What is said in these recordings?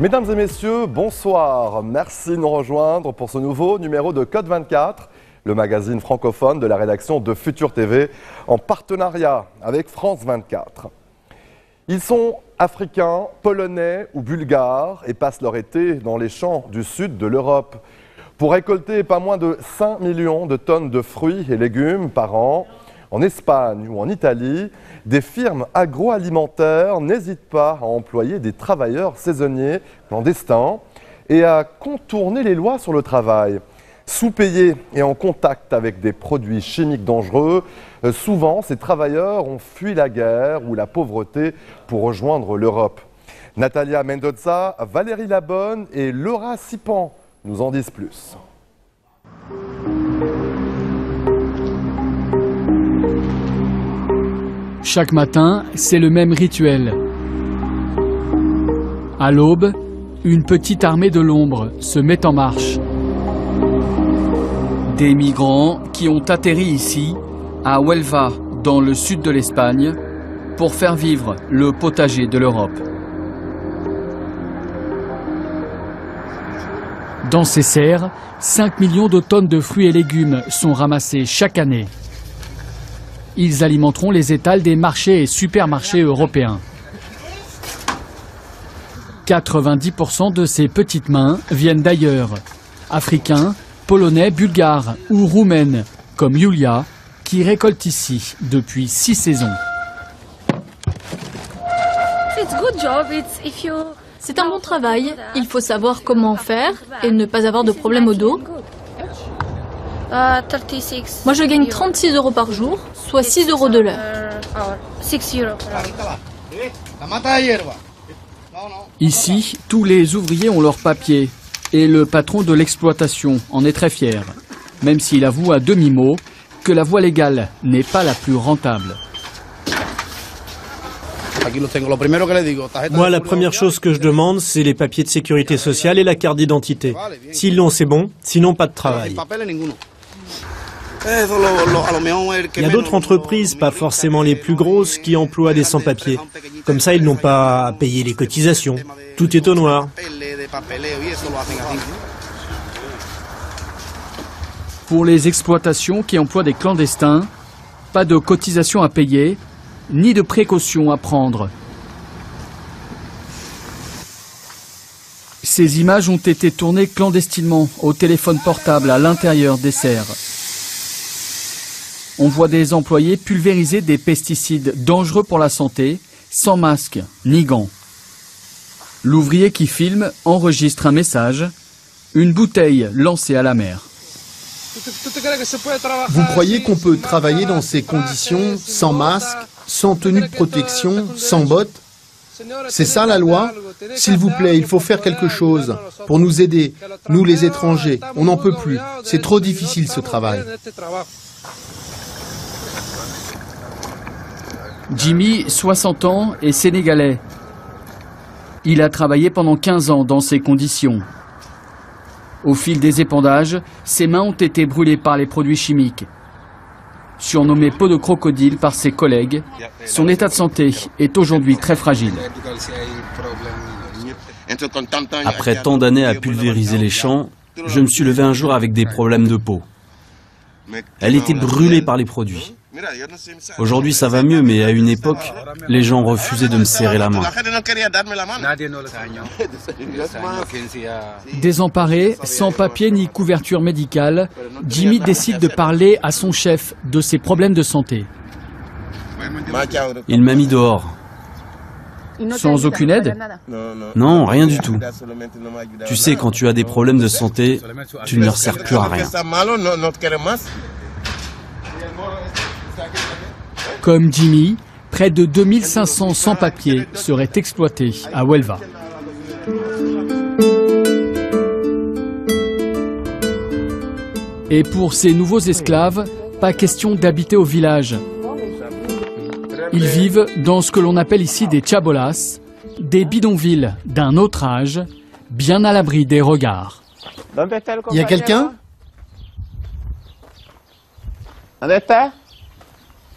Mesdames et messieurs, bonsoir. Merci de nous rejoindre pour ce nouveau numéro de Code 24, le magazine francophone de la rédaction de Futur TV, en partenariat avec France 24. Ils sont africains, polonais ou bulgares et passent leur été dans les champs du sud de l'Europe pour récolter pas moins de 5 millions de tonnes de fruits et légumes par an. En Espagne ou en Italie, des firmes agroalimentaires n'hésitent pas à employer des travailleurs saisonniers clandestins et à contourner les lois sur le travail. Sous-payés et en contact avec des produits chimiques dangereux, souvent ces travailleurs ont fui la guerre ou la pauvreté pour rejoindre l'Europe. Natalia Mendoza, Valérie Labonne et Laura Sipan nous en disent plus. Chaque matin, c'est le même rituel. À l'aube, une petite armée de l'ombre se met en marche. Des migrants qui ont atterri ici, à Huelva, dans le sud de l'Espagne, pour faire vivre le potager de l'Europe. Dans ces serres, 5 millions de tonnes de fruits et légumes sont ramassés chaque année. Ils alimenteront les étals des marchés et supermarchés européens. 90% de ces petites mains viennent d'ailleurs. Africains, polonais, bulgares ou roumaines, comme Yulia, qui récolte ici depuis 6 saisons. C'est un bon travail. Il faut savoir comment faire et ne pas avoir de problème au dos. Moi, je gagne 36 € par jour, soit 6 € de l'heure. Ici, tous les ouvriers ont leurs papiers et le patron de l'exploitation en est très fier, même s'il avoue à demi-mot que la voie légale n'est pas la plus rentable. Moi, la première chose que je demande, c'est les papiers de sécurité sociale et la carte d'identité. S'ils l'ont, c'est bon, sinon pas de travail. Il y a d'autres entreprises, pas forcément les plus grosses, qui emploient des sans-papiers. Comme ça, ils n'ont pas à payer les cotisations. Tout est au noir. Pour les exploitations qui emploient des clandestins, pas de cotisation à payer, ni de précautions à prendre. Ces images ont été tournées clandestinement au téléphone portable à l'intérieur des serres. On voit des employés pulvériser des pesticides dangereux pour la santé, sans masque ni gants. L'ouvrier qui filme enregistre un message, une bouteille lancée à la mer. Vous croyez qu'on peut travailler dans ces conditions, sans masque, sans tenue de protection, sans bottes? C'est ça la loi? S'il vous plaît, il faut faire quelque chose pour nous aider, nous les étrangers. On n'en peut plus. C'est trop difficile ce travail. Jimmy, 60 ans, est sénégalais. Il a travaillé pendant 15 ans dans ces conditions. Au fil des épandages, ses mains ont été brûlées par les produits chimiques. Surnommé peau de crocodile par ses collègues, son état de santé est aujourd'hui très fragile. Après tant d'années à pulvériser les champs, je me suis levé un jour avec des problèmes de peau. Elle était brûlée par les produits. Aujourd'hui, ça va mieux, mais à une époque, les gens refusaient de me serrer la main. Désemparé, sans papier ni couverture médicale, Jimmy décide de parler à son chef de ses problèmes de santé. Il m'a mis dehors. Sans aucune aide? Non, rien du tout. Tu sais, quand tu as des problèmes de santé, tu ne leur sers plus à rien. Comme Jimmy, près de 2500 sans-papiers seraient exploités à Huelva. Et pour ces nouveaux esclaves, pas question d'habiter au village. Ils vivent dans ce que l'on appelle ici des chabolas, des bidonvilles d'un autre âge, bien à l'abri des regards. Il y a quelqu'un?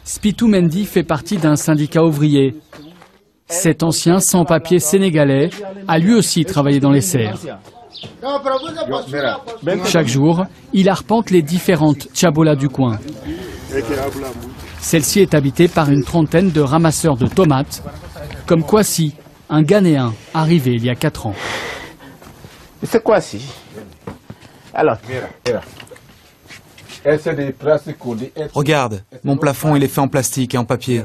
Spitou Mendy fait partie d'un syndicat ouvrier. Cet ancien sans-papier sénégalais a lui aussi travaillé dans les serres. Chaque jour, il arpente les différentes tchabolas du coin. Celle-ci est habitée par une trentaine de ramasseurs de tomates, comme Kwasi, un Ghanéen arrivé il y a 4 ans. C'est Kwasi. Alors, regarde, mon plafond il est fait en plastique et en papier.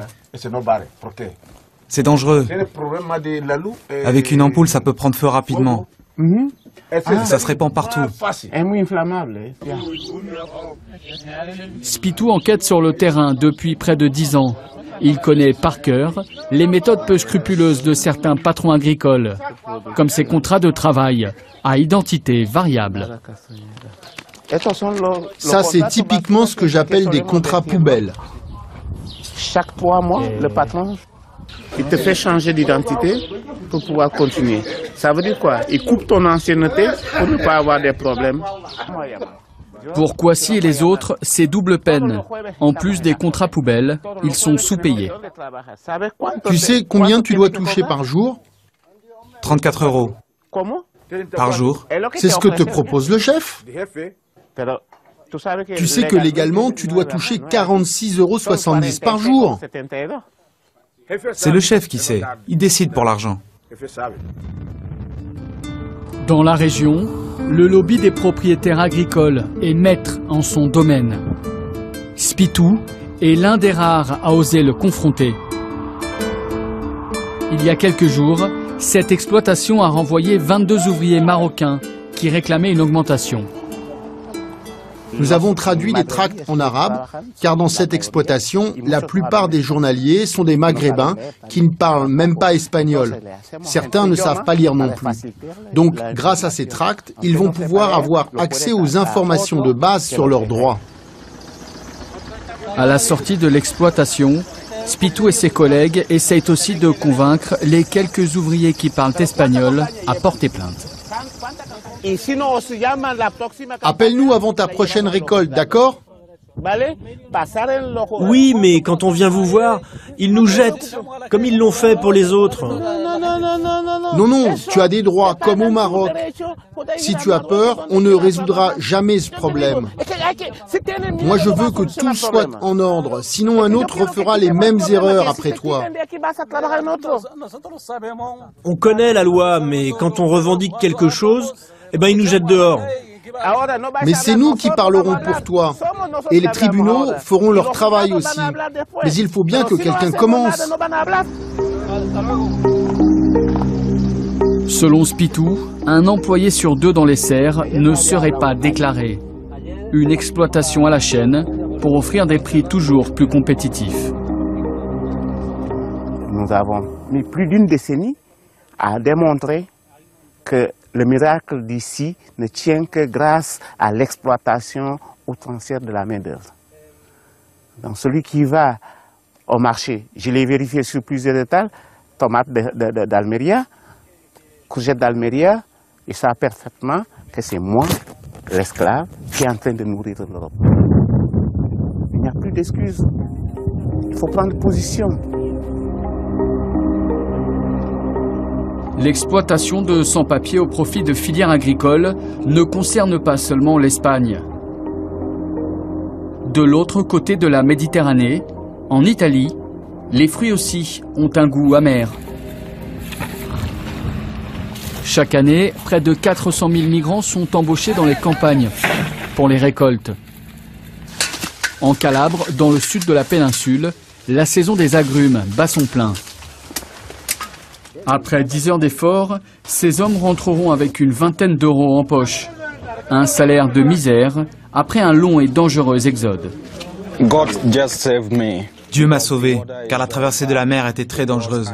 C'est dangereux. Avec une ampoule, ça peut prendre feu rapidement. Ça se répand partout. Spitou enquête sur le terrain depuis près de 10 ans. Il connaît par cœur les méthodes peu scrupuleuses de certains patrons agricoles, comme ces contrats de travail à identité variable. Ça, c'est typiquement ce que j'appelle des contrats poubelles. Chaque 3 mois, le patron, il te fait changer d'identité pour pouvoir continuer. Ça veut dire quoi? Il coupe ton ancienneté pour ne pas avoir des problèmes. Pour Kwasi et les autres, c'est double peine. En plus des contrats poubelles, ils sont sous-payés. Tu sais combien tu dois toucher par jour? 34 €. Par jour. C'est ce que te propose le chef. Tu sais que légalement, tu dois toucher 46,70 € par jour. C'est le chef qui sait. Il décide pour l'argent. Dans la région, le lobby des propriétaires agricoles est maître en son domaine. Spitou est l'un des rares à oser le confronter. Il y a quelques jours, cette exploitation a renvoyé 22 ouvriers marocains qui réclamaient une augmentation. Nous avons traduit les tracts en arabe, car dans cette exploitation, la plupart des journaliers sont des Maghrébins qui ne parlent même pas espagnol. Certains ne savent pas lire non plus. Donc, grâce à ces tracts, ils vont pouvoir avoir accès aux informations de base sur leurs droits. À la sortie de l'exploitation, Spitou et ses collègues essayent aussi de convaincre les quelques ouvriers qui parlent espagnol à porter plainte. Appelle-nous avant ta prochaine récolte, d'accord? Oui, mais quand on vient vous voir, ils nous jettent, comme ils l'ont fait pour les autres. Non, tu as des droits, comme au Maroc. Si tu as peur, on ne résoudra jamais ce problème. Moi, je veux que tout soit en ordre, sinon un autre refera les mêmes erreurs après toi. On connaît la loi, mais quand on revendique quelque chose, eh ben ils nous jettent dehors. Mais c'est nous qui parlerons pour toi. Et les tribunaux feront leur travail aussi. Mais il faut bien que quelqu'un commence. Selon Spitou, un employé sur 2 dans les serres ne serait pas déclaré. Une exploitation à la chaîne pour offrir des prix toujours plus compétitifs. Nous avons mis plus d'une décennie à démontrer que le miracle d'ici ne tient que grâce à l'exploitation outrancière de la main-d'œuvre. Donc celui qui va au marché, je l'ai vérifié sur plusieurs étals, tomates d'Almeria, courgettes d'Almeria, il sait parfaitement que c'est moi, l'esclave, qui est en train de nourrir l'Europe. Il n'y a plus d'excuses. Il faut prendre position. L'exploitation de sans-papiers au profit de filières agricoles ne concerne pas seulement l'Espagne. De l'autre côté de la Méditerranée, en Italie, les fruits aussi ont un goût amer. Chaque année, près de 400 000 migrants sont embauchés dans les campagnes pour les récoltes. En Calabre, dans le sud de la péninsule, la saison des agrumes bat son plein. Après 10 heures d'effort, ces hommes rentreront avec une vingtaine d'euros en poche. Un salaire de misère après un long et dangereux exode. Dieu m'a sauvé, car la traversée de la mer était très dangereuse.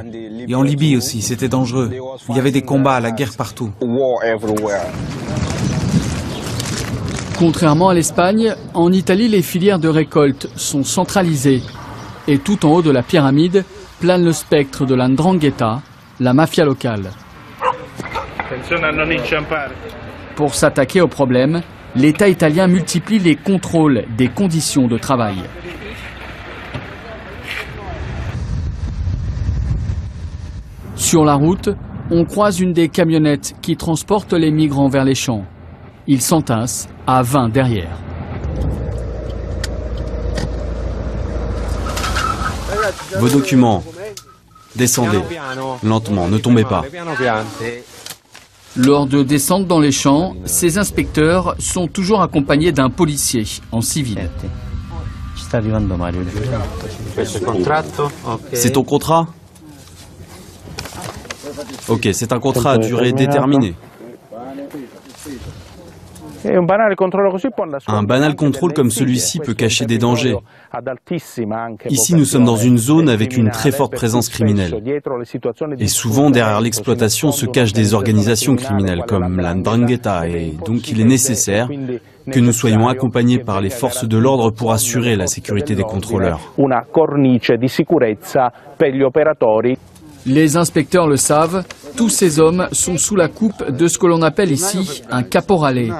Et en Libye aussi, c'était dangereux. Il y avait des combats, la guerre partout. Contrairement à l'Espagne, en Italie, les filières de récolte sont centralisées. Et tout en haut de la pyramide plane le spectre de la 'ndrangheta, la mafia locale. Pour s'attaquer au problème, l'État italien multiplie les contrôles des conditions de travail. Sur la route, on croise une des camionnettes qui transportent les migrants vers les champs. Ils s'entassent à 20 derrière. Vos documents. Descendez. Lentement, ne tombez pas. Lors de descente dans les champs, ces inspecteurs sont toujours accompagnés d'un policier en civil. C'est ton contrat? Ok, c'est un contrat à durée déterminée. Un banal contrôle comme celui-ci peut cacher des dangers. Ici, nous sommes dans une zone avec une très forte présence criminelle. Et souvent, derrière l'exploitation se cachent des organisations criminelles comme la 'Ndrangheta. Et donc, il est nécessaire que nous soyons accompagnés par les forces de l'ordre pour assurer la sécurité des contrôleurs. Les inspecteurs le savent, tous ces hommes sont sous la coupe de ce que l'on appelle ici un caporale,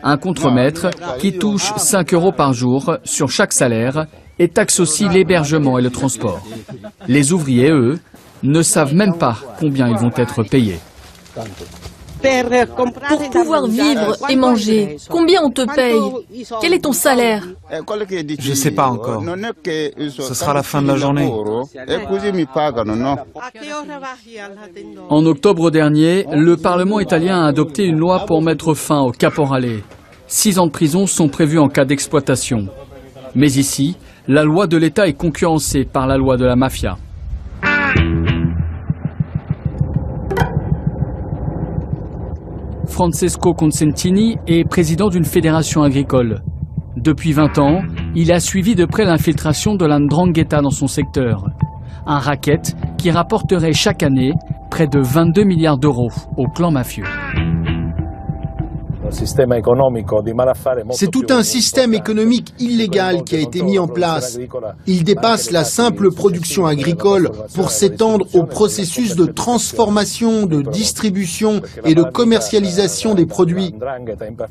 un contremaître qui touche 5 € par jour sur chaque salaire et taxe aussi l'hébergement et le transport. Les ouvriers, eux, ne savent même pas combien ils vont être payés. Pour pouvoir vivre et manger, combien on te paye? Quel est ton salaire? Je ne sais pas encore. Ce sera la fin de la journée. En octobre dernier, le Parlement italien a adopté une loi pour mettre fin au caporale. 6 ans de prison sont prévus en cas d'exploitation. Mais ici, la loi de l'État est concurrencée par la loi de la mafia. Francesco Consentini est président d'une fédération agricole. Depuis 20 ans, il a suivi de près l'infiltration de la 'Ndrangheta dans son secteur. Un racket qui rapporterait chaque année près de 22 milliards d'euros au clan mafieux. C'est tout un système économique illégal qui a été mis en place. Il dépasse la simple production agricole pour s'étendre au processus de transformation, de distribution et de commercialisation des produits.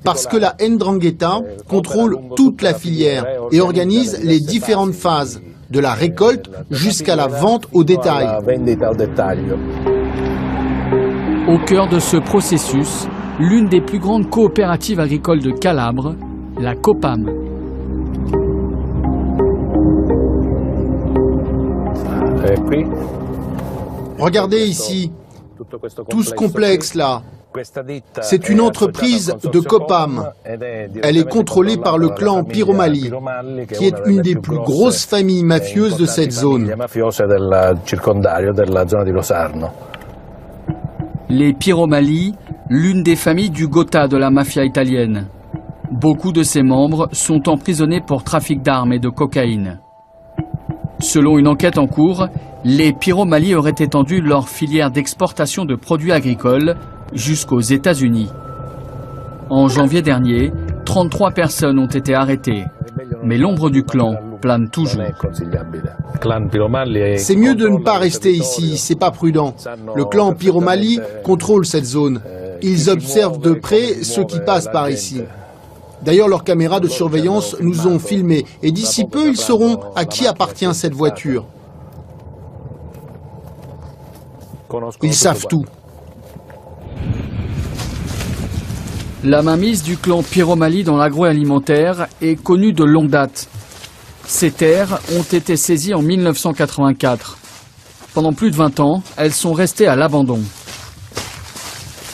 Parce que la 'Ndrangheta contrôle toute la filière et organise les différentes phases, de la récolte jusqu'à la vente au détail. Au cœur de ce processus, l'une des plus grandes coopératives agricoles de Calabre, la Copam. Regardez ici, tout ce complexe-là. C'est une entreprise de Copam. Elle est contrôlée par le clan Piromali, qui est une des plus grosses familles mafieuses de cette zone. Les Piromali, l'une des familles du Gotha de la mafia italienne. Beaucoup de ses membres sont emprisonnés pour trafic d'armes et de cocaïne. Selon une enquête en cours, les Piromali auraient étendu leur filière d'exportation de produits agricoles jusqu'aux États-Unis. En janvier dernier, 33 personnes ont été arrêtées. Mais l'ombre du clan plane toujours. C'est mieux de ne pas rester ici, c'est pas prudent. Le clan Piromali contrôle cette zone. Ils observent de près ceux qui passent par ici. D'ailleurs, leurs caméras de surveillance nous ont filmés et d'ici peu, ils sauront à qui appartient cette voiture. Ils savent tout. La mainmise du clan Piromali dans l'agroalimentaire est connue de longue date. Ces terres ont été saisies en 1984. Pendant plus de 20 ans, elles sont restées à l'abandon.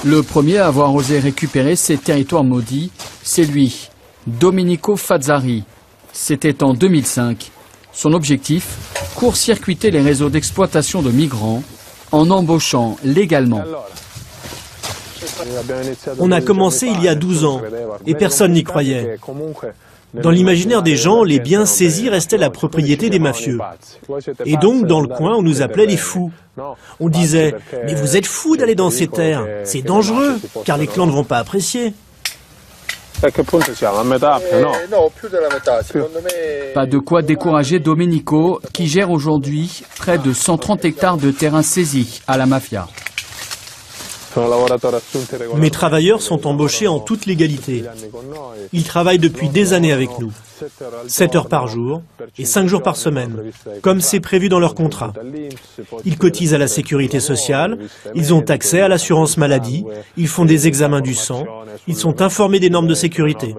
Le premier à avoir osé récupérer ces territoires maudits, c'est lui, Domenico Fazzari. C'était en 2005. Son objectif, court-circuiter les réseaux d'exploitation de migrants en embauchant légalement. On a commencé il y a 12 ans et personne n'y croyait. Dans l'imaginaire des gens, les biens saisis restaient la propriété des mafieux. Et donc, dans le coin, on nous appelait les fous. On disait « Mais vous êtes fous d'aller dans ces terres, c'est dangereux, car les clans ne vont pas apprécier. » Pas de quoi décourager Domenico, qui gère aujourd'hui près de 130 hectares de terrain saisis à la mafia. Mes travailleurs sont embauchés en toute légalité. Ils travaillent depuis des années avec nous. 7 heures par jour et 5 jours par semaine, comme c'est prévu dans leur contrat. Ils cotisent à la sécurité sociale, ils ont accès à l'assurance maladie, ils font des examens du sang, ils sont informés des normes de sécurité.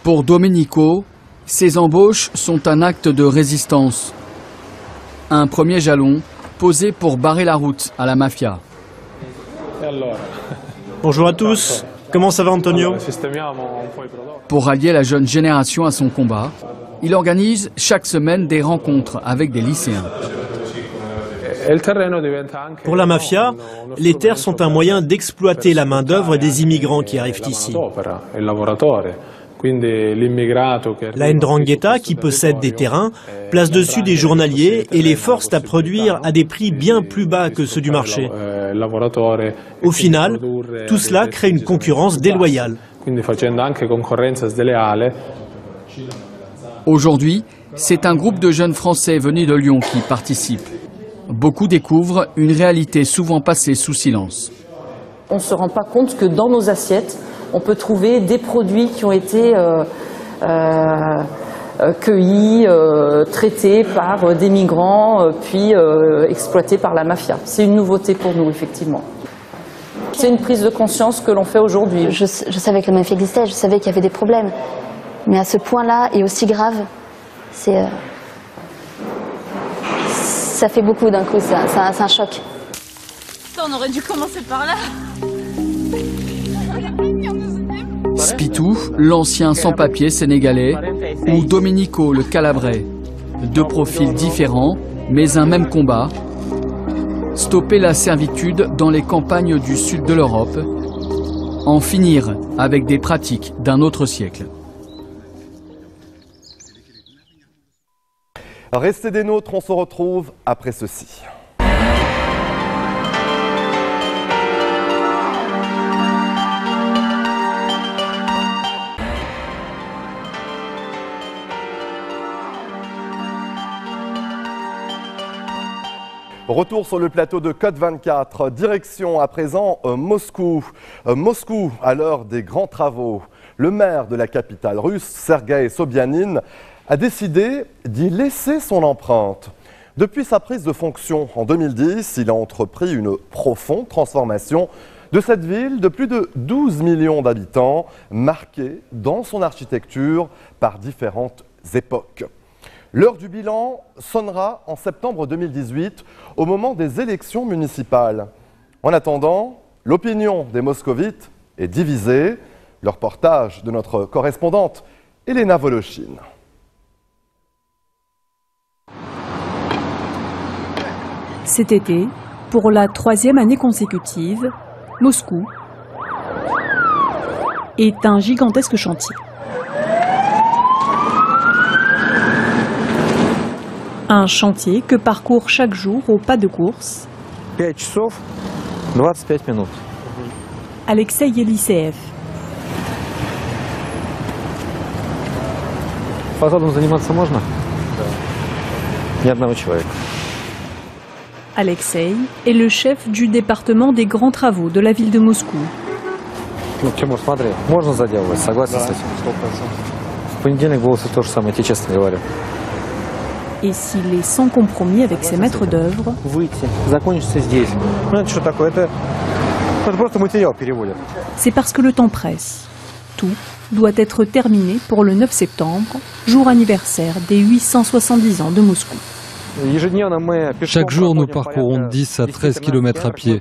Pour Domenico, ces embauches sont un acte de résistance. Un premier jalon posé pour barrer la route à la mafia. Bonjour à tous, comment ça va Antonio? Pour rallier la jeune génération à son combat, il organise chaque semaine des rencontres avec des lycéens. Pour la mafia, les terres sont un moyen d'exploiter la main-d'œuvre des immigrants qui arrivent ici. La 'Ndrangheta, qui possède des terrains, place dessus des journaliers et les force à produire à des prix bien plus bas que ceux du marché. Au final, tout cela crée une concurrence déloyale. Aujourd'hui, c'est un groupe de jeunes Français venus de Lyon qui participe. Beaucoup découvrent une réalité souvent passée sous silence. On ne se rend pas compte que dans nos assiettes, on peut trouver des produits qui ont été cueillis, traités par des migrants, puis exploités par la mafia. C'est une nouveauté pour nous, effectivement. C'est une prise de conscience que l'on fait aujourd'hui. Je savais que la mafia existait, je savais qu'il y avait des problèmes. Mais à ce point-là, et aussi grave, ça fait beaucoup d'un coup, c'est un choc. On aurait dû commencer par là. Spitou, l'ancien sans-papier sénégalais, ou Domenico le Calabrais. Deux profils différents, mais un même combat. Stopper la servitude dans les campagnes du sud de l'Europe. En finir avec des pratiques d'un autre siècle. Restez des nôtres, on se retrouve après ceci. Retour sur le plateau de Code 24, direction à présent Moscou. Moscou, à l'heure des grands travaux, le maire de la capitale russe, Sergueï Sobyanin, a décidé d'y laisser son empreinte. Depuis sa prise de fonction en 2010, il a entrepris une profonde transformation de cette ville de plus de 12 millions d'habitants, marquée dans son architecture par différentes époques. L'heure du bilan sonnera en septembre 2018, au moment des élections municipales. En attendant, l'opinion des Moscovites est divisée. Le reportage de notre correspondante Elena Voloshin. Cet été, pour la 3e année consécutive, Moscou est un gigantesque chantier. Un chantier que parcourt chaque jour au pas de course 5 часов 25 minutes. Alexei Eliseev. Фасадом заниматься можно? Ни одного человека. Alexei est le chef du département des grands travaux de la ville de Moscou. Ну, Тимур, смотри, можно заделывать, согласен с этим? 100%. В понедельник было все то же самое, я тебе честно говорю. Et s'il est sans compromis avec ses maîtres d'œuvre, c'est parce que le temps presse. Tout doit être terminé pour le 9 septembre, jour anniversaire des 870 ans de Moscou. Chaque jour, nous parcourons 10 à 13 km à pied.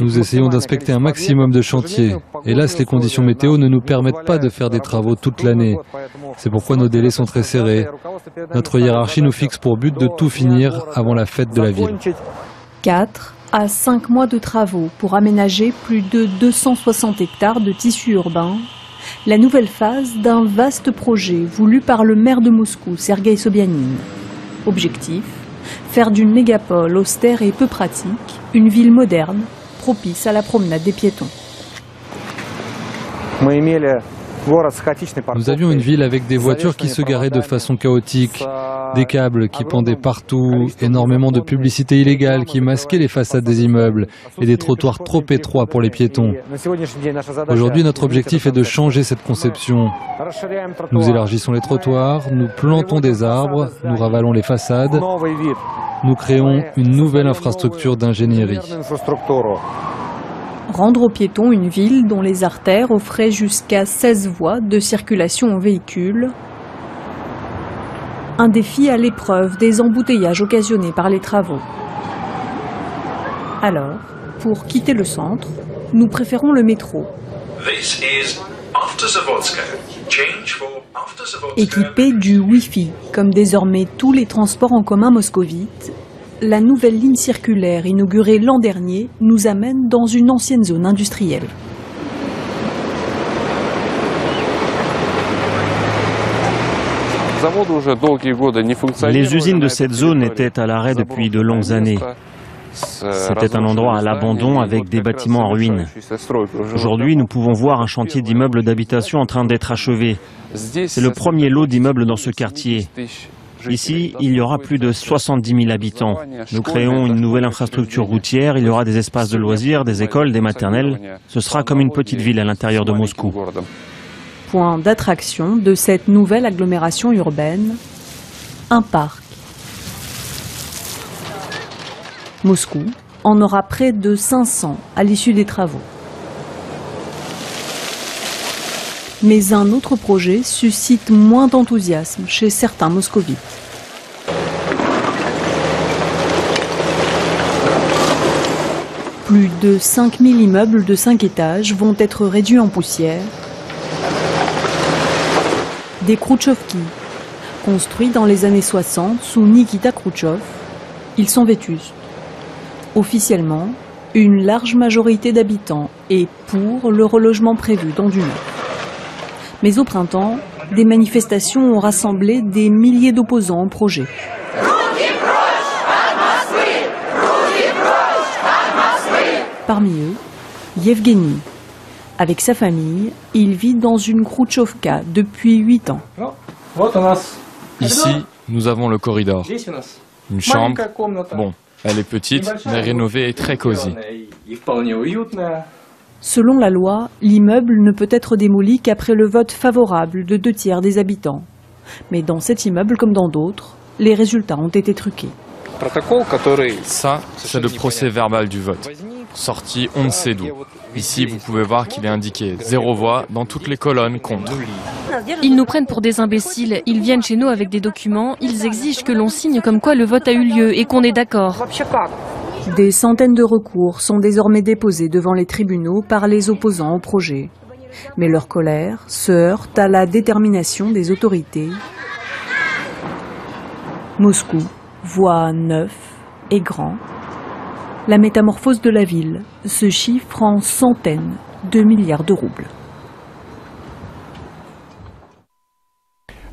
Nous essayons d'inspecter un maximum de chantiers. Hélas, les conditions météo ne nous permettent pas de faire des travaux toute l'année. C'est pourquoi nos délais sont très serrés. Notre hiérarchie nous fixe pour but de tout finir avant la fête de la ville. 4 à 5 mois de travaux pour aménager plus de 260 hectares de tissu urbain. La nouvelle phase d'un vaste projet voulu par le maire de Moscou, Sergueï Sobyanin. Objectif, faire d'une mégapole austère et peu pratique une ville moderne, propice à la promenade des piétons. Nous avions une ville avec des voitures qui se garaient de façon chaotique. Des câbles qui pendaient partout, énormément de publicité illégale qui masquait les façades des immeubles et des trottoirs trop étroits pour les piétons. Aujourd'hui, notre objectif est de changer cette conception. Nous élargissons les trottoirs, nous plantons des arbres, nous ravalons les façades, nous créons une nouvelle infrastructure d'ingénierie. Rendre aux piétons une ville dont les artères offraient jusqu'à 16 voies de circulation en véhicule. Un défi à l'épreuve des embouteillages occasionnés par les travaux. Alors, pour quitter le centre, nous préférons le métro. Équipé du Wi-Fi, comme désormais tous les transports en commun moscovites, la nouvelle ligne circulaire inaugurée l'an dernier nous amène dans une ancienne zone industrielle. Les usines de cette zone étaient à l'arrêt depuis de longues années. C'était un endroit à l'abandon avec des bâtiments en ruine. Aujourd'hui, nous pouvons voir un chantier d'immeubles d'habitation en train d'être achevé. C'est le premier lot d'immeubles dans ce quartier. Ici, il y aura plus de 70 000 habitants. Nous créons une nouvelle infrastructure routière, il y aura des espaces de loisirs, des écoles, des maternelles. Ce sera comme une petite ville à l'intérieur de Moscou. Point d'attraction de cette nouvelle agglomération urbaine, un parc. Moscou en aura près de 500 à l'issue des travaux. Mais un autre projet suscite moins d'enthousiasme chez certains moscovites. Plus de 5000 immeubles de 5 étages vont être réduits en poussière. Des Khrouchtchevki, construits dans les années 60 sous Nikita Khrouchtchev, ils sont vétustes. Officiellement, une large majorité d'habitants est pour le relogement prévu dans du neuf. Mais au printemps, des manifestations ont rassemblé des milliers d'opposants au projet. Parmi eux, Yevgeny. Avec sa famille, il vit dans une Khrouchtchevka depuis 8 ans. Ici, nous avons le corridor. Une chambre. Bon, elle est petite, mais rénovée et très cosy. Selon la loi, l'immeuble ne peut être démoli qu'après le vote favorable de 2/3 des habitants. Mais dans cet immeuble comme dans d'autres, les résultats ont été truqués. Ça, c'est le procès verbal du vote, sorti on ne sait d'où. Ici, vous pouvez voir qu'il est indiqué 0 voix dans toutes les colonnes contre. Ils nous prennent pour des imbéciles, ils viennent chez nous avec des documents, ils exigent que l'on signe comme quoi le vote a eu lieu et qu'on est d'accord. Des centaines de recours sont désormais déposés devant les tribunaux par les opposants au projet. Mais leur colère se heurte à la détermination des autorités. Moscou voit neuf et grand. La métamorphose de la ville se chiffre en centaines de milliards de roubles.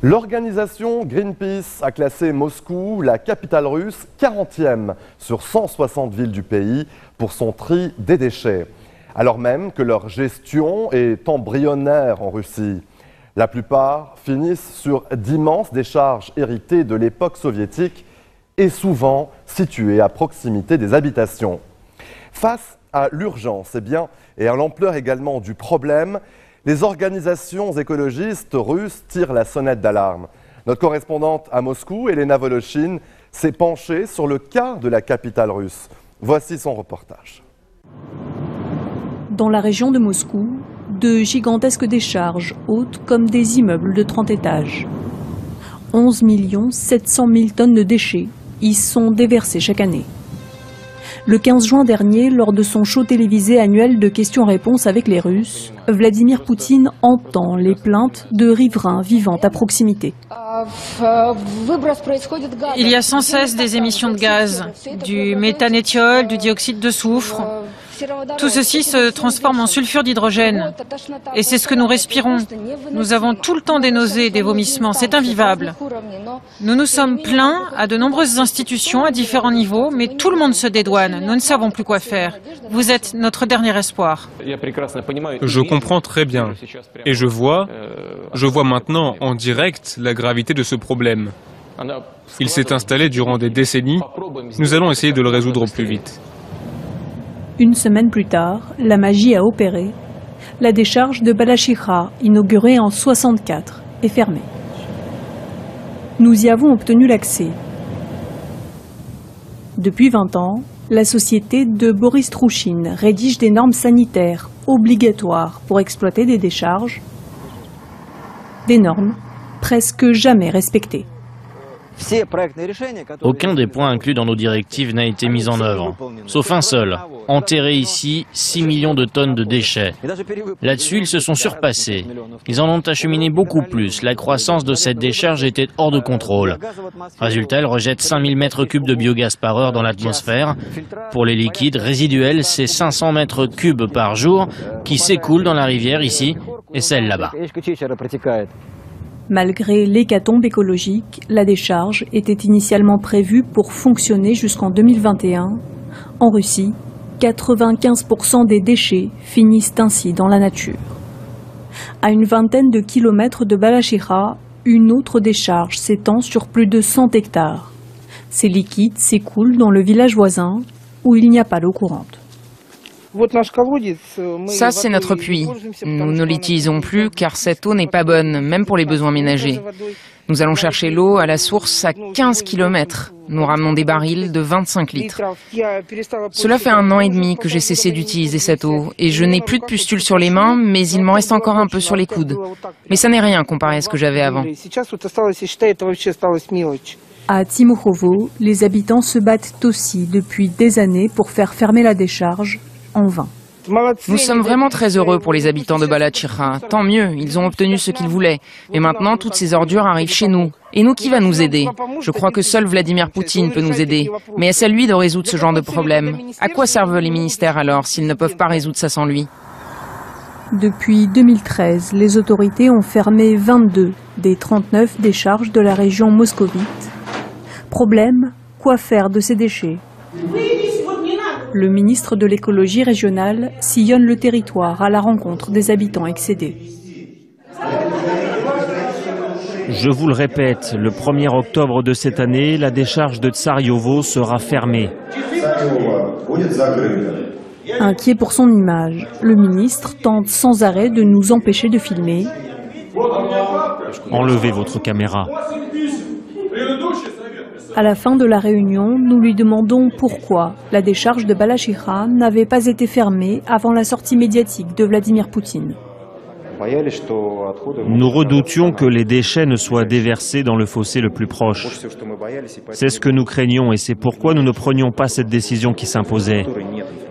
L'organisation Greenpeace a classé Moscou, la capitale russe, 40e sur 160 villes du pays pour son tri des déchets, alors même que leur gestion est embryonnaire en Russie. La plupart finissent sur d'immenses décharges héritées de l'époque soviétique et souvent situées à proximité des habitations. Face à l'urgence et à l'ampleur également du problème, les organisations écologistes russes tirent la sonnette d'alarme. Notre correspondante à Moscou, Elena Voloshin, s'est penchée sur le cas de la capitale russe. Voici son reportage. Dans la région de Moscou, de gigantesques décharges hautes comme des immeubles de 30 étages. 11 700 000 tonnes de déchets y sont déversées chaque année. Le 15 juin dernier, lors de son show télévisé annuel de questions-réponses avec les Russes, Vladimir Poutine entend les plaintes de riverains vivant à proximité. Il y a sans cesse des émissions de gaz, du méthanétiol, du dioxyde de soufre. Tout ceci se transforme en sulfure d'hydrogène. Et c'est ce que nous respirons. Nous avons tout le temps des nausées et des vomissements. C'est invivable. Nous nous sommes plaints à de nombreuses institutions à différents niveaux, mais tout le monde se dédouane. Nous ne savons plus quoi faire. Vous êtes notre dernier espoir. Je comprends très bien. Et je vois maintenant en direct la gravité de ce problème. Il s'est installé durant des décennies. Nous allons essayer de le résoudre au plus vite. Une semaine plus tard, la magie a opéré. La décharge de Balashikha, inaugurée en 1964, est fermée. Nous y avons obtenu l'accès. Depuis 20 ans, la société de Boris Trouchine rédige des normes sanitaires obligatoires pour exploiter des décharges. Des normes presque jamais respectées. Aucun des points inclus dans nos directives n'a été mis en œuvre, sauf un seul, enterrer ici 6 millions de tonnes de déchets. Là-dessus, ils se sont surpassés. Ils en ont acheminé beaucoup plus. La croissance de cette décharge était hors de contrôle. Résultat, elle rejette 5000 mètres cubes de biogaz par heure dans l'atmosphère. Pour les liquides résiduels, c'est 500 mètres cubes par jour qui s'écoulent dans la rivière ici et celle là-bas. Malgré l'hécatombe écologique, la décharge était initialement prévue pour fonctionner jusqu'en 2021. En Russie, 95% des déchets finissent ainsi dans la nature. À une vingtaine de kilomètres de Balashikha, une autre décharge s'étend sur plus de 100 hectares. Ces liquides s'écoulent dans le village voisin où il n'y a pas d'eau courante. Ça, c'est notre puits. Nous ne l'utilisons plus car cette eau n'est pas bonne, même pour les besoins ménagers. Nous allons chercher l'eau à la source à 15 km. Nous ramenons des barils de 25 litres. Cela fait 1 an et demi que j'ai cessé d'utiliser cette eau et je n'ai plus de pustules sur les mains, mais il m'en reste encore un peu sur les coudes. Mais ça n'est rien comparé à ce que j'avais avant. À Timokhovo, les habitants se battent aussi depuis des années pour faire fermer la décharge. En vain. Nous sommes vraiment très heureux pour les habitants de Balashikha. Tant mieux, ils ont obtenu ce qu'ils voulaient. Mais maintenant, toutes ces ordures arrivent chez nous. Et nous, qui va nous aider? Je crois que seul Vladimir Poutine peut nous aider. Mais est-ce à lui de résoudre ce genre de problème? À quoi servent les ministères alors, s'ils ne peuvent pas résoudre ça sans lui? Depuis 2013, les autorités ont fermé 22 des 39 décharges de la région moscovite. Problème, quoi faire de ces déchets? Le ministre de l'écologie régionale sillonne le territoire à la rencontre des habitants excédés. Je vous le répète, le 1er octobre de cette année, la décharge de Tsaryovo sera fermée. Inquiet pour son image, le ministre tente sans arrêt de nous empêcher de filmer. Enlevez votre caméra. À la fin de la réunion, nous lui demandons pourquoi la décharge de Balashikha n'avait pas été fermée avant la sortie médiatique de Vladimir Poutine. Nous redoutions que les déchets ne soient déversés dans le fossé le plus proche. C'est ce que nous craignions et c'est pourquoi nous ne prenions pas cette décision qui s'imposait.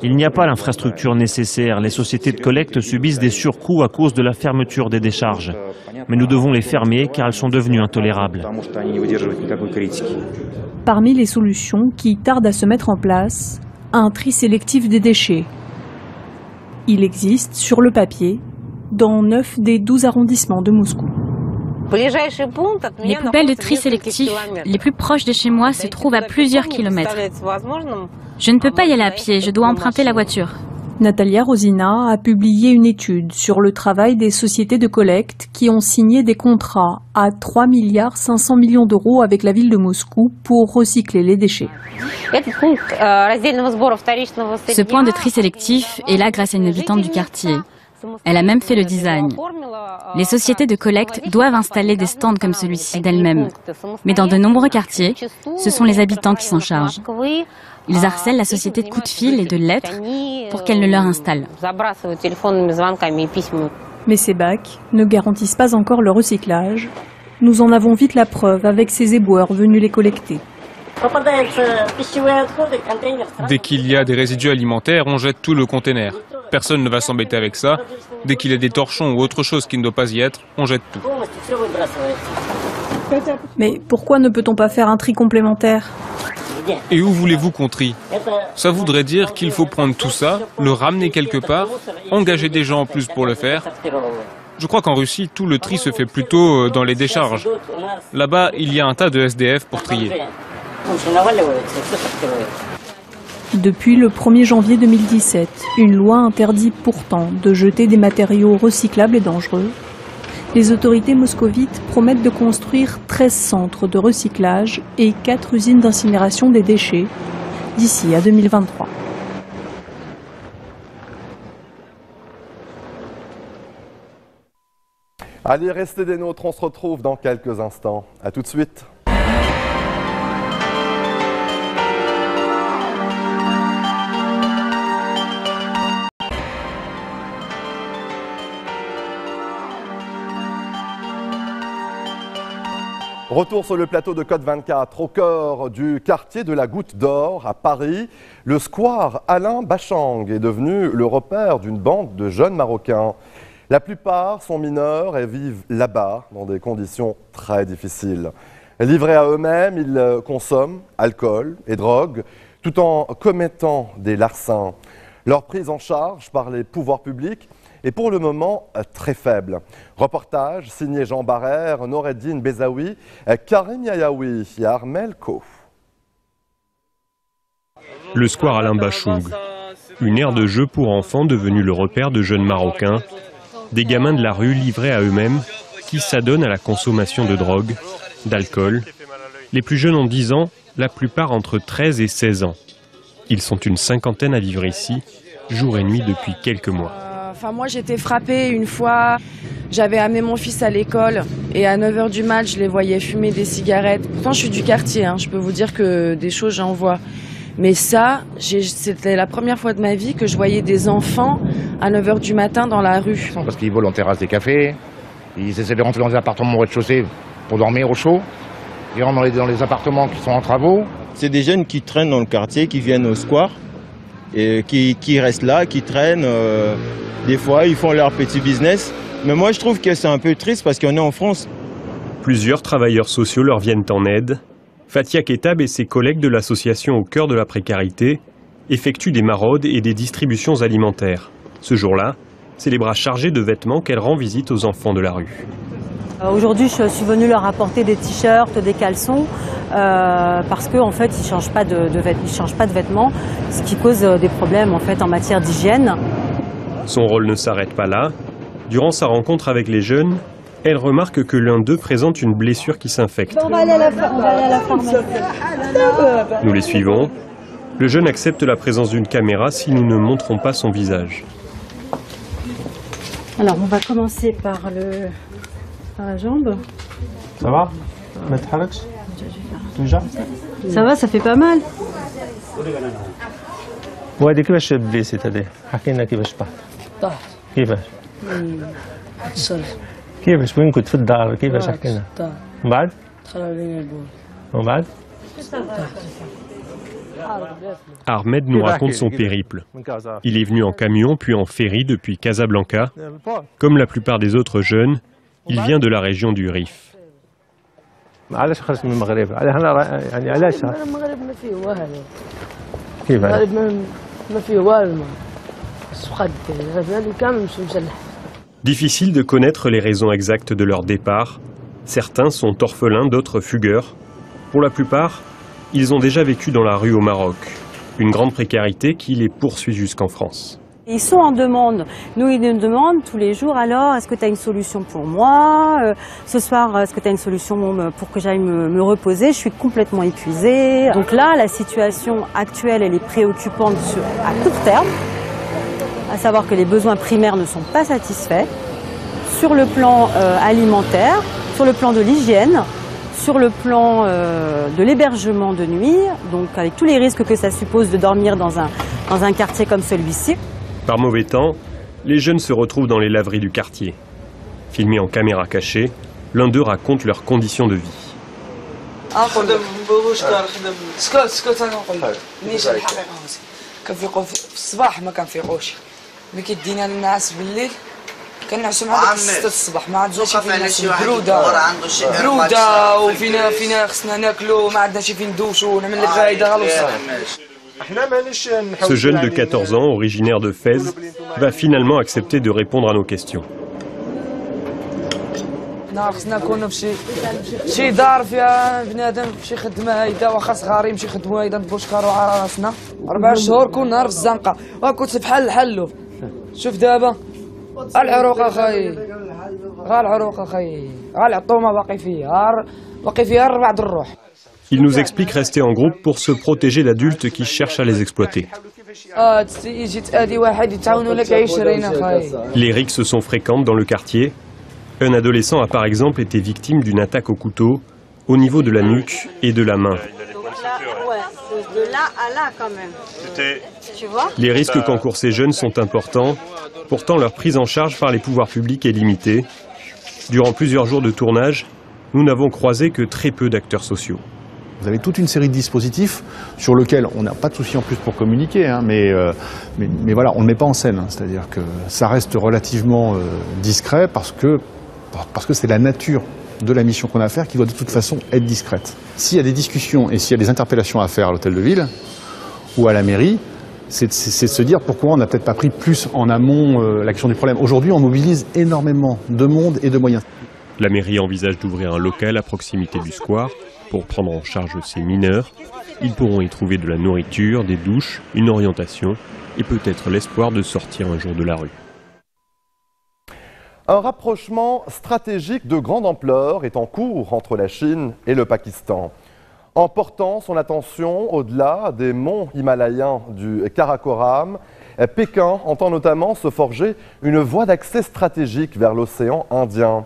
Il n'y a pas l'infrastructure nécessaire. Les sociétés de collecte subissent des surcoûts à cause de la fermeture des décharges. Mais nous devons les fermer car elles sont devenues intolérables. Parmi les solutions qui tardent à se mettre en place, un tri sélectif des déchets. Il existe sur le papier dans 9 des 12 arrondissements de Moscou. Les poubelles de tri sélectif les plus proches de chez moi se trouvent à plusieurs kilomètres. Je ne peux pas y aller à pied, je dois emprunter la voiture. Natalia Rosina a publié une étude sur le travail des sociétés de collecte qui ont signé des contrats à 3,5 milliards d'euros avec la ville de Moscou pour recycler les déchets. Ce point de tri sélectif est là grâce à une habitante du quartier. Elle a même fait le design. Les sociétés de collecte doivent installer des stands comme celui-ci d'elles-mêmes. Mais dans de nombreux quartiers, ce sont les habitants qui s'en chargent. Ils harcèlent la société de coups de fil et de lettres pour qu'elle ne leur installe. Mais ces bacs ne garantissent pas encore le recyclage. Nous en avons vite la preuve avec ces éboueurs venus les collecter. Dès qu'il y a des résidus alimentaires, on jette tout le conteneur. Personne ne va s'embêter avec ça. Dès qu'il y a des torchons ou autre chose qui ne doit pas y être, on jette tout. Mais pourquoi ne peut-on pas faire un tri complémentaire? Et où voulez-vous qu'on trie? Ça voudrait dire qu'il faut prendre tout ça, le ramener quelque part, engager des gens en plus pour le faire. Je crois qu'en Russie, tout le tri se fait plutôt dans les décharges. Là-bas, il y a un tas de SDF pour trier. Depuis le 1er janvier 2017, une loi interdit pourtant de jeter des matériaux recyclables et dangereux. Les autorités moscovites promettent de construire 13 centres de recyclage et 4 usines d'incinération des déchets d'ici à 2023. Allez, restez des nôtres, on se retrouve dans quelques instants. À tout de suite. Retour sur le plateau de Côte 24, au cœur du quartier de la Goutte d'Or à Paris. Le square Alain Bachang est devenu le repère d'une bande de jeunes Marocains. La plupart sont mineurs et vivent là-bas dans des conditions très difficiles. Livrés à eux-mêmes, ils consomment alcool et drogue tout en commettant des larcins. Leur prise en charge par les pouvoirs publics est pour le moment très faible. Reportage signé Jean Barrère, Noureddine Bezaoui, Karim Yayaoui et Armel Ko. Le square Alain Bachung, une aire de jeu pour enfants devenue le repère de jeunes Marocains, des gamins de la rue livrés à eux-mêmes qui s'adonnent à la consommation de drogue, d'alcool. Les plus jeunes ont 10 ans, la plupart entre 13 et 16 ans. Ils sont une cinquantaine à vivre ici, jour et nuit depuis quelques mois. Moi j'étais frappée une fois, j'avais amené mon fils à l'école et à 9 h du mat je les voyais fumer des cigarettes. Pourtant je suis du quartier, je peux vous dire que des choses j'en vois. Mais ça, c'était la première fois de ma vie que je voyais des enfants à 9 h du matin dans la rue. Parce qu'ils volent en terrasse des cafés, ils essaient de rentrer dans les appartements au rez-de-chaussée pour dormir au chaud. Ils rentrent dans les appartements qui sont en travaux. C'est des jeunes qui traînent dans le quartier, qui viennent au square, et qui restent là, qui traînent. Des fois, ils font leur petit business. Mais moi, je trouve que c'est un peu triste parce qu'on est en France. Plusieurs travailleurs sociaux leur viennent en aide. Fatia Ketab et ses collègues de l'association Au cœur de la précarité effectuent des maraudes et des distributions alimentaires. Ce jour-là, c'est les bras chargés de vêtements qu'elle rend visite aux enfants de la rue. Aujourd'hui, je suis venue leur apporter des t-shirts, des caleçons, parce qu'en fait, ils ne changent pas de vêtements, ce qui cause des problèmes en fait, en matière d'hygiène. Son rôle ne s'arrête pas là. Durant sa rencontre avec les jeunes, elle remarque que l'un d'eux présente une blessure qui s'infecte. On va aller à la pharmacie. Nous les suivons. Le jeune accepte la présence d'une caméra si nous ne montrons pas son visage. Alors, on va commencer par la jambe. Ça va? Ça va, ça fait pas mal. وهذه كيفاش بليسيت هذه؟ حكي لنا كيفاش طاحت. طاحت. كيفاش؟ اتصلت. كيفاش وين كنت في الدار كيفاش حكي لنا؟ طاحت. من بعد؟ دخل علينا البول. ومن بعد؟ Ahmed nous raconte son périple. Il est venu en camion puis en ferry depuis Casablanca. Comme la plupart des autres jeunes, il vient de la région du Rif. علاش خرجت من المغرب؟ يعني علاش؟ المغرب ما فيه والو. كيف المغرب ما فيه والو. السقاد هذو كامل مش مسلح. Difficile de connaître les raisons exactes de leur départ. Certains sont orphelins, d'autres fugueurs. Pour la plupart, ils ont déjà vécu dans la rue au Maroc. Une grande précarité qui les poursuit jusqu'en France. Ils sont en demande. Nous, ils nous demandent tous les jours, alors, est-ce que tu as une solution pour moi? Ce soir, est-ce que tu as une solution pour que j'aille me reposer? Je suis complètement épuisée. Donc là, la situation actuelle, elle est préoccupante à court terme, à savoir que les besoins primaires ne sont pas satisfaits, sur le plan alimentaire, sur le plan de l'hygiène, sur le plan de l'hébergement de nuit, donc avec tous les risques que ça suppose de dormir dans un quartier comme celui-ci. Par mauvais temps, les jeunes se retrouvent dans les laveries du quartier. Filmés en caméra cachée, l'un d'eux raconte leurs conditions de vie. كنعسوا مع ديك 6 الصباح ما عندناش فين نعسوا برودة وفينا خصنا ناكلوا ما عندناش فين ندوشوا ونعمل لك غايده غلوصه. Ce jeune de 14 ans, originaire de Fès, va finalement accepter de répondre à nos questions. خصنا نكونوا شي دار فيها بنادم شي خدمه هيدا واخا صغار يمشي يخدموا هيدا نبوشكاروا على راسنا 4 شهور كنا في الزنقه وكنت بحال الحلو. شوف دابا العروق اخاي Il nous explique rester en groupe pour se protéger d'adultes qui cherchent à les exploiter. Les rixes sont fréquentes dans le quartier. Un adolescent a par exemple été victime d'une attaque au couteau au niveau de la nuque et de la main. De là à là quand même. Tu vois ? Les risques qu'encourent ces jeunes sont importants. Pourtant, leur prise en charge par les pouvoirs publics est limitée. Durant plusieurs jours de tournage, nous n'avons croisé que très peu d'acteurs sociaux. Vous avez toute une série de dispositifs sur lesquels on n'a pas de souci en plus pour communiquer, hein, mais voilà, on ne met pas en scène. Hein, c'est-à-dire que ça reste relativement discret parce que c'est la nature de la mission qu'on a à faire qui doit de toute façon être discrète. S'il y a des discussions et s'il y a des interpellations à faire à l'hôtel de ville ou à la mairie, c'est de se dire pourquoi on n'a peut-être pas pris plus en amont la question du problème. Aujourd'hui, on mobilise énormément de monde et de moyens. La mairie envisage d'ouvrir un local à proximité du square pour prendre en charge ces mineurs. Ils pourront y trouver de la nourriture, des douches, une orientation et peut-être l'espoir de sortir un jour de la rue. Un rapprochement stratégique de grande ampleur est en cours entre la Chine et le Pakistan. En portant son attention au-delà des monts himalayens du Karakoram, Pékin entend notamment se forger une voie d'accès stratégique vers l'océan Indien.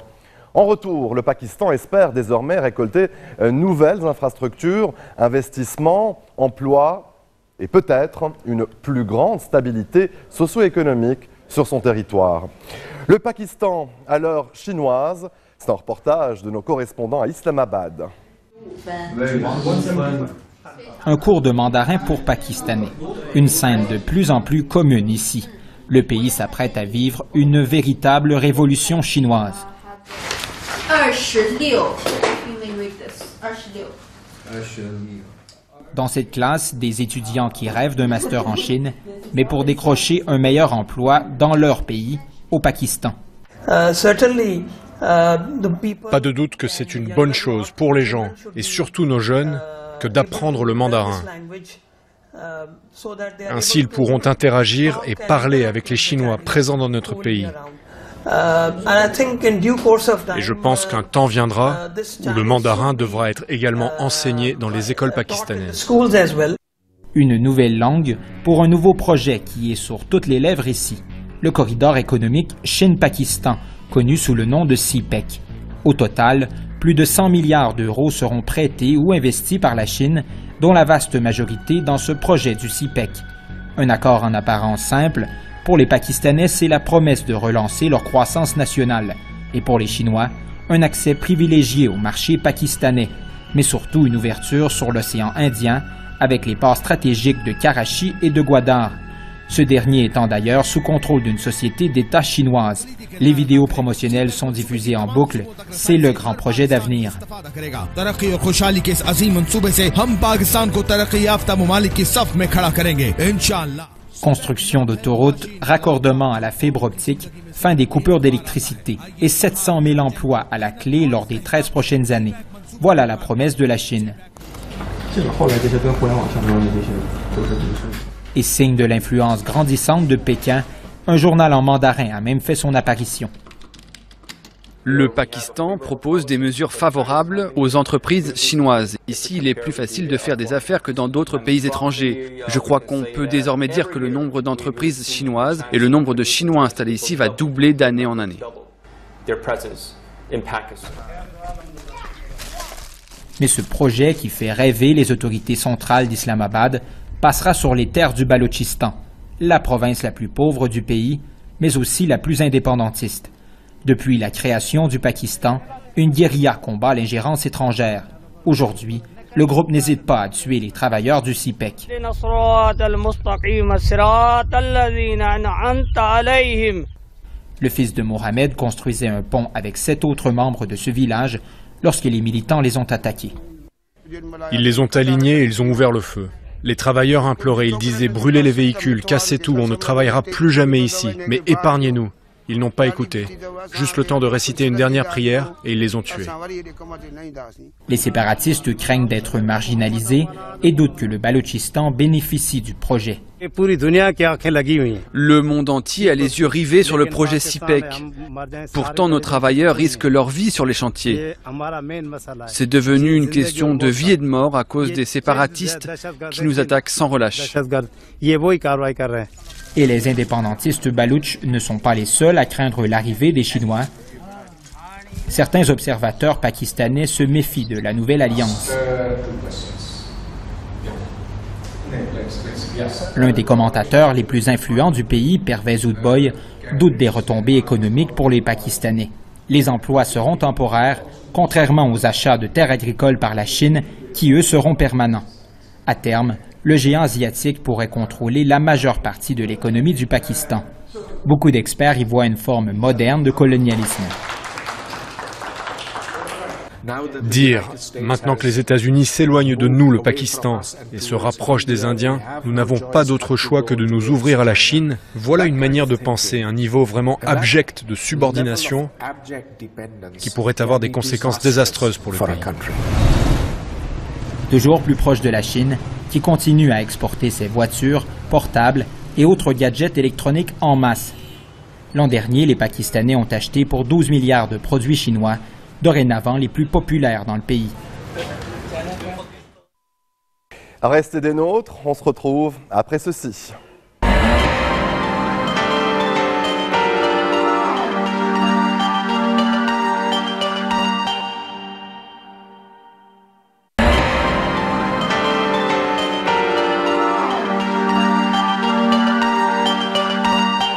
En retour, le Pakistan espère désormais récolter nouvelles infrastructures, investissements, emplois et peut-être une plus grande stabilité socio-économique sur son territoire. Le Pakistan à l'heure chinoise, c'est un reportage de nos correspondants à Islamabad. Un cours de mandarin pour Pakistanais, une scène de plus en plus commune ici. Le pays s'apprête à vivre une véritable révolution chinoise. Dans cette classe, des étudiants qui rêvent d'un master en Chine, mais pour décrocher un meilleur emploi dans leur pays, au Pakistan. Pas de doute que c'est une bonne chose pour les gens, et surtout nos jeunes, que d'apprendre le mandarin. Ainsi, ils pourront interagir et parler avec les Chinois présents dans notre pays. Et je pense qu'un temps viendra où le mandarin devra être également enseigné dans les écoles pakistanaises. Une nouvelle langue pour un nouveau projet qui est sur toutes les lèvres ici. Le corridor économique Chine-Pakistan, connu sous le nom de CPEC. Au total, plus de 100 milliards d'euros seront prêtés ou investis par la Chine, dont la vaste majorité dans ce projet du CPEC. Un accord en apparence simple. Pour les Pakistanais, c'est la promesse de relancer leur croissance nationale. Et pour les Chinois, un accès privilégié au marché pakistanais, mais surtout une ouverture sur l'océan Indien avec les ports stratégiques de Karachi et de Gwadar. Ce dernier étant d'ailleurs sous contrôle d'une société d'État chinoise. Les vidéos promotionnelles sont diffusées en boucle. C'est le grand projet d'avenir. Construction d'autoroutes, raccordement à la fibre optique, fin des coupures d'électricité et 700 000 emplois à la clé lors des 13 prochaines années. Voilà la promesse de la Chine. Et signe de l'influence grandissante de Pékin, un journal en mandarin a même fait son apparition. Le Pakistan propose des mesures favorables aux entreprises chinoises. Ici, il est plus facile de faire des affaires que dans d'autres pays étrangers. Je crois qu'on peut désormais dire que le nombre d'entreprises chinoises et le nombre de Chinois installés ici va doubler d'année en année. Mais ce projet qui fait rêver les autorités centrales d'Islamabad passera sur les terres du Balochistan, la province la plus pauvre du pays, mais aussi la plus indépendantiste. Depuis la création du Pakistan, une guérilla combat l'ingérence étrangère. Aujourd'hui, le groupe n'hésite pas à tuer les travailleurs du CPEC. Le fils de Mohamed construisait un pont avec 7 autres membres de ce village lorsque les militants les ont attaqués. Ils les ont alignés et ils ont ouvert le feu. Les travailleurs imploraient, ils disaient « Brûlez les véhicules, cassez tout, on ne travaillera plus jamais ici, mais épargnez-nous ». Ils n'ont pas écouté. Juste le temps de réciter une dernière prière et ils les ont tués. Les séparatistes craignent d'être marginalisés et doutent que le Balochistan bénéficie du projet. Le monde entier a les yeux rivés sur le projet CIPEC. Pourtant, nos travailleurs risquent leur vie sur les chantiers. C'est devenu une question de vie et de mort à cause des séparatistes qui nous attaquent sans relâche. Et les indépendantistes baloutches ne sont pas les seuls à craindre l'arrivée des Chinois. Certains observateurs pakistanais se méfient de la nouvelle alliance. L'un des commentateurs les plus influents du pays, Pervez Oudboy, doute des retombées économiques pour les Pakistanais. Les emplois seront temporaires, contrairement aux achats de terres agricoles par la Chine, qui eux seront permanents. À terme, le géant asiatique pourrait contrôler la majeure partie de l'économie du Pakistan. Beaucoup d'experts y voient une forme moderne de colonialisme. Dire, maintenant que les États-Unis s'éloignent de nous, le Pakistan, et se rapprochent des Indiens, nous n'avons pas d'autre choix que de nous ouvrir à la Chine, voilà une manière de penser, un niveau vraiment abject de subordination qui pourrait avoir des conséquences désastreuses pour le pays. Toujours plus proche de la Chine, qui continue à exporter ses voitures, portables et autres gadgets électroniques en masse. L'an dernier, les Pakistanais ont acheté pour 12 milliards de produits chinois, dorénavant les plus populaires dans le pays. Restez des nôtres, on se retrouve après ceci.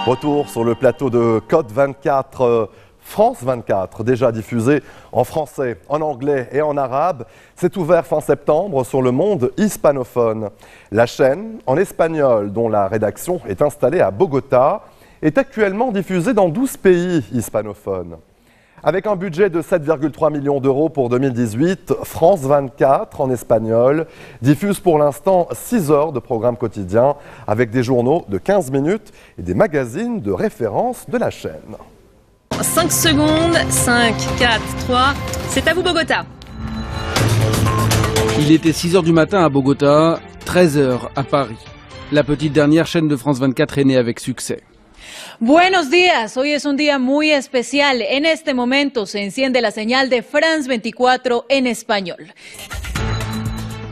Retour sur le plateau de Code 24. France 24, déjà diffusé en français, en anglais et en arabe, s'est ouvert fin septembre sur le monde hispanophone. La chaîne, en espagnol, dont la rédaction est installée à Bogota, est actuellement diffusée dans 12 pays hispanophones. Avec un budget de 7,3 millions d'euros pour 2018, France 24, en espagnol, diffuse pour l'instant 6 heures de programme quotidien avec des journaux de 15 minutes et des magazines de référence de la chaîne. 5 secondes, 5, 4, 3, c'est à vous Bogota. Il était 6 h du matin à Bogota, 13 h à Paris. La petite dernière chaîne de France 24 est née avec succès. Buenos días, hoy es un día muy especial. En este momento se enciende la señal de France 24 en espagnol.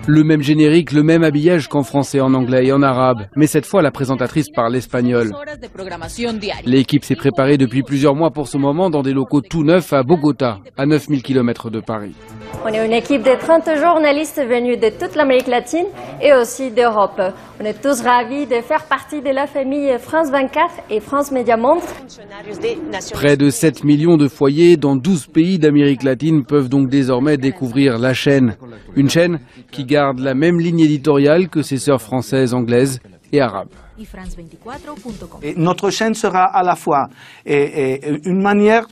Le même générique, le même habillage qu'en français, en anglais et en arabe. Mais cette fois, la présentatrice parle espagnol. L'équipe s'est préparée depuis plusieurs mois pour ce moment dans des locaux tout neufs à Bogota, à 9000 km de Paris. On est une équipe de 30 journalistes venus de toute l'Amérique latine et aussi d'Europe. On est tous ravis de faire partie de la famille France 24 et France Média Monde. Près de 7 millions de foyers dans 12 pays d'Amérique latine peuvent donc désormais découvrir la chaîne. Une chaîne qui garde la même ligne éditoriale que ses sœurs françaises, anglaises et arabes. Notre chaîne sera à la fois une manière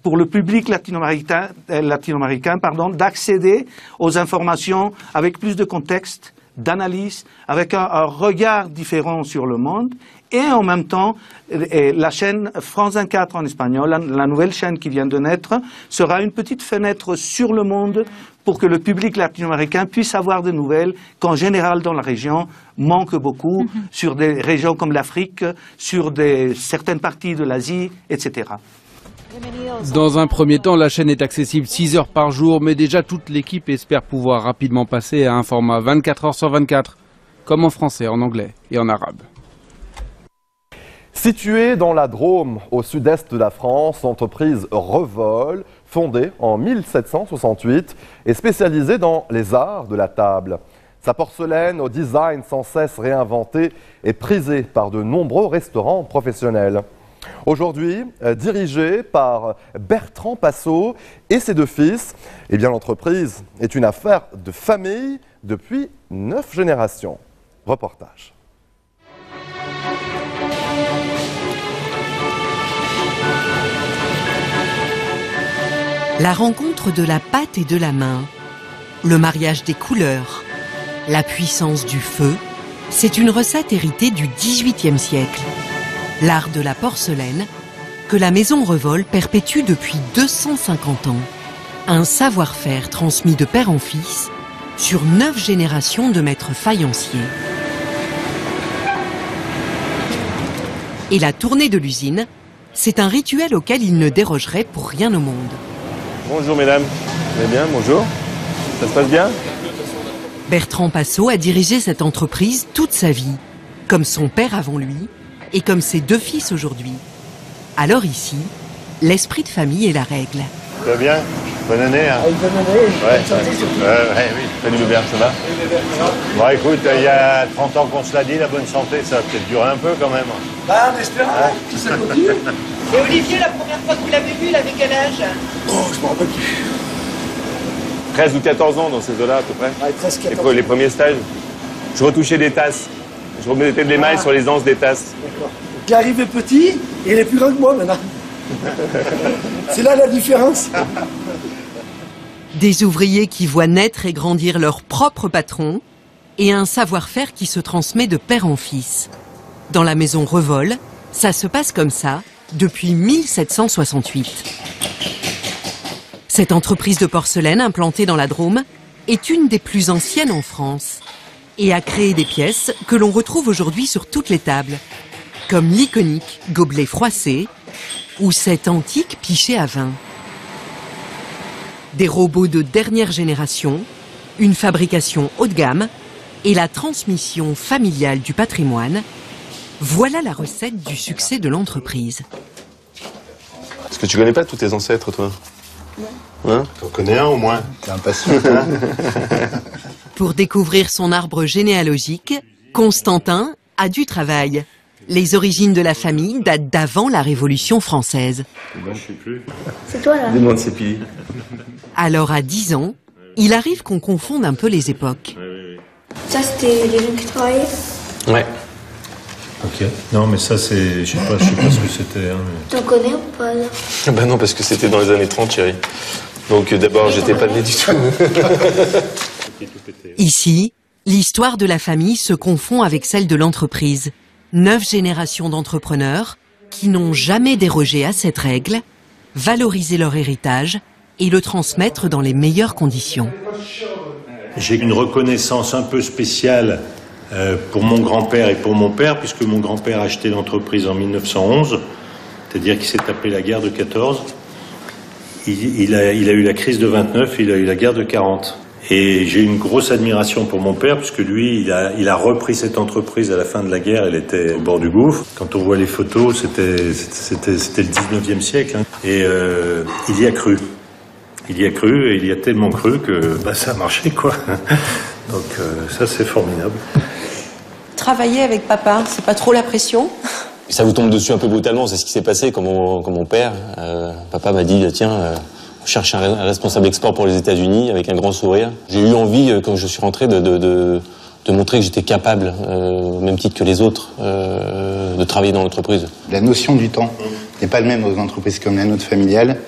pour le public latino-américain d'accéder aux informations avec plus de contexte, d'analyse, avec un regard différent sur le monde. Et en même temps, la chaîne France 24 en espagnol, la nouvelle chaîne qui vient de naître, sera une petite fenêtre sur le monde pour que le public latino-américain puisse avoir des nouvelles qu'en général dans la région manque beaucoup, sur des régions comme l'Afrique, sur certaines parties de l'Asie, etc. Dans un premier temps, la chaîne est accessible 6 heures par jour, mais déjà toute l'équipe espère pouvoir rapidement passer à un format 24 heures sur 24, comme en français, en anglais et en arabe. Située dans la Drôme, au sud-est de la France, l'entreprise Revol, fondée en 1768, est spécialisée dans les arts de la table. Sa porcelaine au design sans cesse réinventé est prisée par de nombreux restaurants professionnels. Aujourd'hui, dirigée par Bertrand Passot et ses 2 fils, l'entreprise est une affaire de famille depuis 9 générations. Reportage. La rencontre de la pâte et de la main, le mariage des couleurs, la puissance du feu, c'est une recette héritée du XVIIIe siècle. L'art de la porcelaine, que la maison Revol perpétue depuis 250 ans. Un savoir-faire transmis de père en fils sur 9 générations de maîtres faïenciers. Et la tournée de l'usine, c'est un rituel auquel il ne dérogerait pour rien au monde. Bonjour mesdames, vous allez bien? Bonjour, ça se passe bien? Bertrand Passot a dirigé cette entreprise toute sa vie, comme son père avant lui et comme ses 2 fils aujourd'hui. Alors ici, l'esprit de famille est la règle. Ça va bien? Bonne année. Hein. Bonne année. Ouais, oui. Salut Loubert, ça va? Bon écoute, il y a 30 ans qu'on se l'a dit, la bonne santé, ça va peut-être durer un peu quand même. Bah, on espère que ça continue. Et Olivier, la première fois que vous l'avez vu, il avait quel âge? Oh, je me rappelle plus. 13 ou 14 ans dans ces eaux-là à peu près. Ouais, 13, 14 les premiers stages. Je retouchais des tasses. Je remettais de l'émail sur les anses des tasses. D'accord. Il est arrivé petit et il est plus grand que moi maintenant. C'est là la différence. Des ouvriers qui voient naître et grandir leur propre patron et un savoir-faire qui se transmet de père en fils. Dans la maison Revol, ça se passe comme ça depuis 1768. Cette entreprise de porcelaine implantée dans la Drôme est une des plus anciennes en France et a créé des pièces que l'on retrouve aujourd'hui sur toutes les tables, comme l'iconique gobelet froissé ou cet antique pichet à vin. Des robots de dernière génération, une fabrication haut de gamme et la transmission familiale du patrimoine, voilà la recette du succès de l'entreprise. Est-ce que tu connais pas tous tes ancêtres, toi? Hein? T'en connais un au moins? T'es impatient, hein? Pour découvrir son arbre généalogique, Constantin a du travail. Les origines de la famille datent d'avant la Révolution française. C'est toi là? Demande ses pieds. Alors à 10 ans, il arrive qu'on confonde un peu les époques. Ça c'était les gens qui travaillaient? Ouais. Ok. Non, mais ça, c'est. Je sais pas ce que c'était. Hein, mais... T'en connais ou pas là? Bah non, parce que c'était dans les années 30, chérie. Donc d'abord, j'étais pas né du tout. Ici, l'histoire de la famille se confond avec celle de l'entreprise. 9 générations d'entrepreneurs qui n'ont jamais dérogé à cette règle, valoriser leur héritage et le transmettre dans les meilleures conditions. J'ai une reconnaissance un peu spéciale pour mon grand-père et pour mon père, puisque mon grand-père a acheté l'entreprise en 1911, c'est-à-dire qu'il s'est tapé la guerre de 14. Il a eu la crise de 29, il a eu la guerre de 40. Et j'ai une grosse admiration pour mon père, puisque lui, il a repris cette entreprise à la fin de la guerre, elle était au bord du gouffre. Quand on voit les photos, c'était le 19e siècle. Hein. Et il y a cru. Il y a cru, et il y a tellement cru que ça a marché, quoi. Donc ça, c'est formidable. Travailler avec papa, c'est pas trop la pression? Ça vous tombe dessus un peu brutalement, c'est ce qui s'est passé quand mon père. Papa m'a dit, tiens, on cherche un responsable export pour les États-Unis avec un grand sourire. J'ai eu envie, quand je suis rentré, de montrer que j'étais capable, au même titre que les autres, de travailler dans l'entreprise. La notion du temps n'est pas le même dans une entreprise comme la nôtre familiale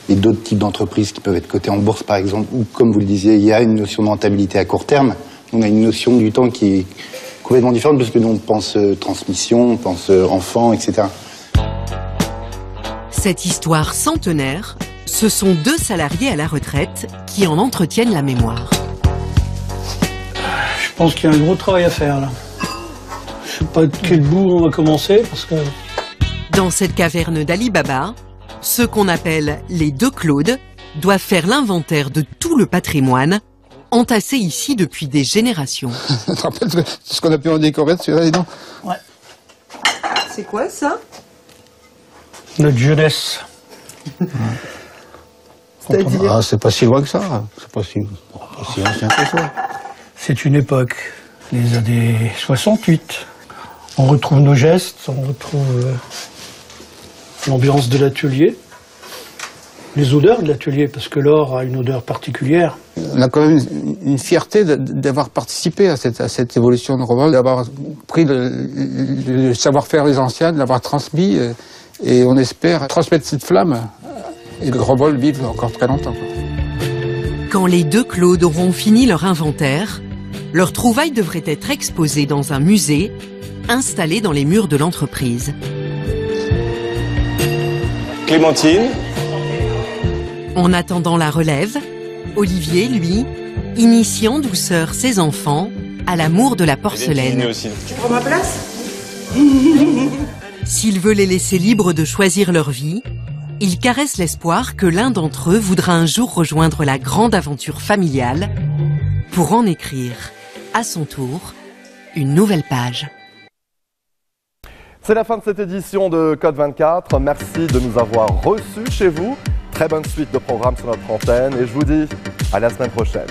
et d'autres types d'entreprises qui peuvent être cotées en bourse, par exemple, où, comme vous le disiez, il y a une notion de rentabilité à court terme. On a une notion du temps qui est complètement différente parce que nous, on pense transmission, on pense enfant, etc. Cette histoire centenaire, ce sont 2 salariés à la retraite qui en entretiennent la mémoire. Je pense qu'il y a un gros travail à faire là. Je sais pas de quel bout on va commencer parce que... Dans cette caverne d'Ali Baba, ceux qu'on appelle les 2 Claudes doivent faire l'inventaire de tout le patrimoine entassé ici depuis des générations. Tu te rappelles de ce qu'on a pu en décorer de celui-là, non? Ouais. C'est quoi ça? Notre jeunesse. C'est-à-dire? Ah, c'est pas si loin que ça. C'est pas si ancien que ça. C'est une époque, les années 68. On retrouve nos gestes, on retrouve l'ambiance de l'atelier, les odeurs de l'atelier, parce que l'or a une odeur particulière. On a quand même une fierté d'avoir participé à cette évolution de Revol, d'avoir pris le savoir-faire des anciens, de l'avoir transmis, et on espère transmettre cette flamme et que Revol vive encore très longtemps. Quand les 2 Claudes auront fini leur inventaire, leurs trouvailles devraient être exposées dans un musée installé dans les murs de l'entreprise. Clémentine. En attendant la relève, Olivier, lui, initie en douceur ses enfants à l'amour de la porcelaine. Tu prends ma place? S'il veut les laisser libres de choisir leur vie, il caresse l'espoir que l'un d'entre eux voudra un jour rejoindre la grande aventure familiale pour en écrire, à son tour, une nouvelle page. C'est la fin de cette édition de Code 24. Merci de nous avoir reçus chez vous. Très bonne suite de programmes sur notre antenne et je vous dis à la semaine prochaine.